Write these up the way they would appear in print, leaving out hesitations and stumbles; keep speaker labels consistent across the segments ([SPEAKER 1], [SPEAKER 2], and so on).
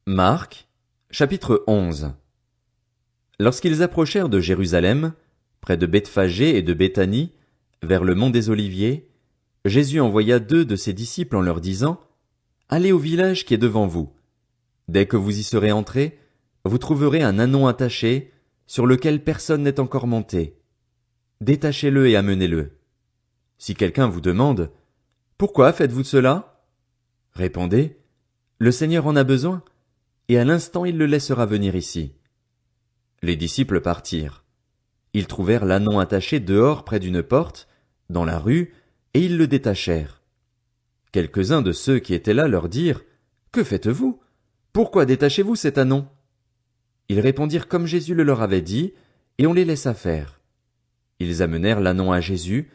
[SPEAKER 1] Marc, chapitre 11. Lorsqu'ils approchèrent de Jérusalem, près de Bethphagée et de Béthanie, vers le mont des Oliviers, Jésus envoya 2 de ses disciples en leur disant, « Allez au village qui est devant vous. Dès que vous y serez entrés, vous trouverez un ânon attaché, sur lequel personne n'est encore monté. Détachez-le et amenez-le. Si quelqu'un vous demande, « Pourquoi faites-vous cela ?» Répondez, « Le Seigneur en a besoin, et à l'instant il le laissera venir ici. » Les disciples partirent. Ils trouvèrent l'ânon attaché dehors près d'une porte, dans la rue, et ils le détachèrent. Quelques-uns de ceux qui étaient là leur dirent, « Que faites-vous? Pourquoi détachez-vous cet ânon ?» Ils répondirent comme Jésus le leur avait dit, et on les laissa faire. Ils amenèrent l'ânon à Jésus,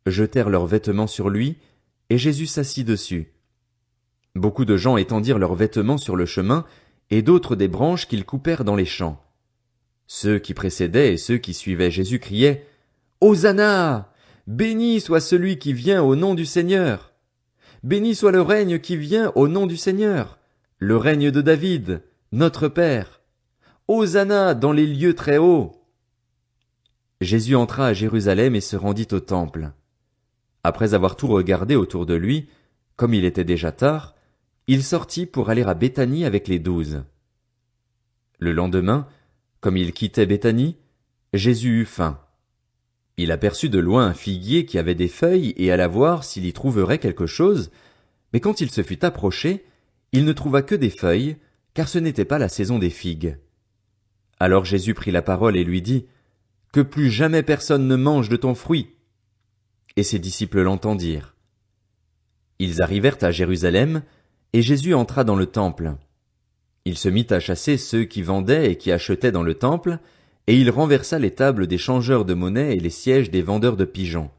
[SPEAKER 1] jetèrent leurs vêtements sur lui, et Jésus s'assit dessus. Beaucoup de gens étendirent leurs vêtements sur le chemin, et d'autres des branches qu'ils coupèrent dans les champs. Ceux qui précédaient et ceux qui suivaient Jésus criaient, « Hosanna! Béni soit celui qui vient au nom du Seigneur! Béni soit le règne qui vient au nom du Seigneur, le règne de David, notre Père! Hosanna dans les lieux très hauts! » Jésus entra à Jérusalem et se rendit au temple. Après avoir tout regardé autour de lui, comme il était déjà tard, il sortit pour aller à Béthanie avec les 12. Le lendemain, comme il quittait Béthanie, Jésus eut faim. Il aperçut de loin un figuier qui avait des feuilles et alla voir s'il y trouverait quelque chose, mais quand il se fut approché, il ne trouva que des feuilles, car ce n'était pas la saison des figues. Alors Jésus prit la parole et lui dit, « Que plus jamais personne ne mange de ton fruit. » Et ses disciples l'entendirent. Ils arrivèrent à Jérusalem, et Jésus entra dans le temple. Il se mit à chasser ceux qui vendaient et qui achetaient dans le temple, et il renversa les tables des changeurs de monnaie et les sièges des vendeurs de pigeons.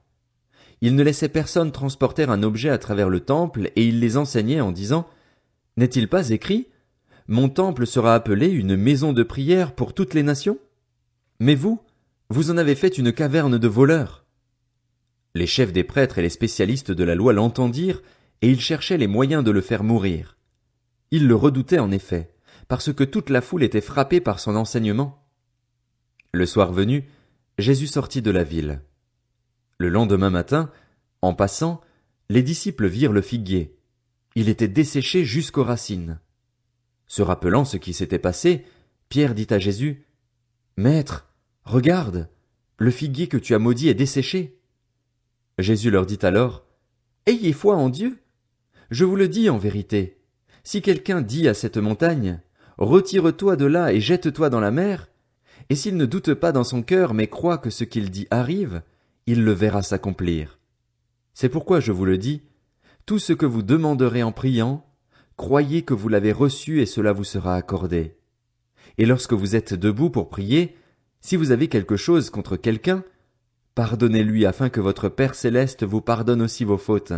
[SPEAKER 1] Il ne laissait personne transporter un objet à travers le temple, et il les enseignait en disant, « N'est-il pas écrit, mon temple sera appelé une maison de prière pour toutes les nations? Mais vous, vous en avez fait une caverne de voleurs. » Les chefs des prêtres et les spécialistes de la loi l'entendirent, et ils cherchaient les moyens de le faire mourir. Ils le redoutaient en effet, parce que toute la foule était frappée par son enseignement. Le soir venu, Jésus sortit de la ville. Le lendemain matin, en passant, les disciples virent le figuier. Il était desséché jusqu'aux racines. Se rappelant ce qui s'était passé, Pierre dit à Jésus, « Maître, regarde, le figuier que tu as maudit est desséché. » Jésus leur dit alors, « Ayez foi en Dieu. Je vous le dis en vérité, si quelqu'un dit à cette montagne, « Retire-toi de là et jette-toi dans la mer », et s'il ne doute pas dans son cœur mais croit que ce qu'il dit arrive, il le verra s'accomplir. C'est pourquoi je vous le dis, tout ce que vous demanderez en priant, croyez que vous l'avez reçu et cela vous sera accordé. Et lorsque vous êtes debout pour prier, si vous avez quelque chose contre quelqu'un, pardonnez-lui afin que votre Père céleste vous pardonne aussi vos fautes.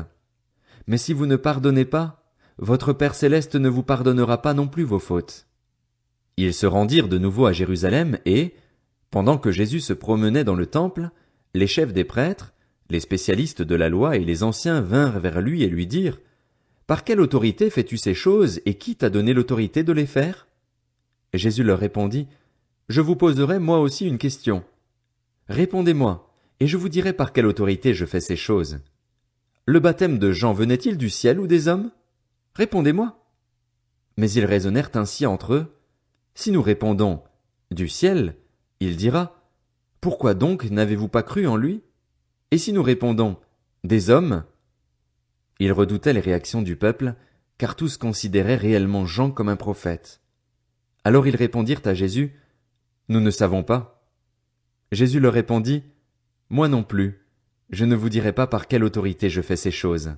[SPEAKER 1] Mais si vous ne pardonnez pas, votre Père céleste ne vous pardonnera pas non plus vos fautes. Ils se rendirent de nouveau à Jérusalem et, pendant que Jésus se promenait dans le temple, les chefs des prêtres, les spécialistes de la loi et les anciens vinrent vers lui et lui dirent, « Par quelle autorité fais-tu ces choses et qui t'a donné l'autorité de les faire ?» Jésus leur répondit, « Je vous poserai moi aussi une question. Répondez-moi, et je vous dirai par quelle autorité je fais ces choses. Le baptême de Jean venait-il du ciel ou des hommes? Répondez-moi. » Mais ils raisonnèrent ainsi entre eux. Si nous répondons « du ciel », il dira « Pourquoi donc n'avez-vous pas cru en lui ?» Et si nous répondons « des hommes », ils redoutaient les réactions du peuple, car tous considéraient réellement Jean comme un prophète. Alors ils répondirent à Jésus « Nous ne savons pas. » Jésus leur répondit « Moi non plus, je ne vous dirai pas par quelle autorité je fais ces choses. »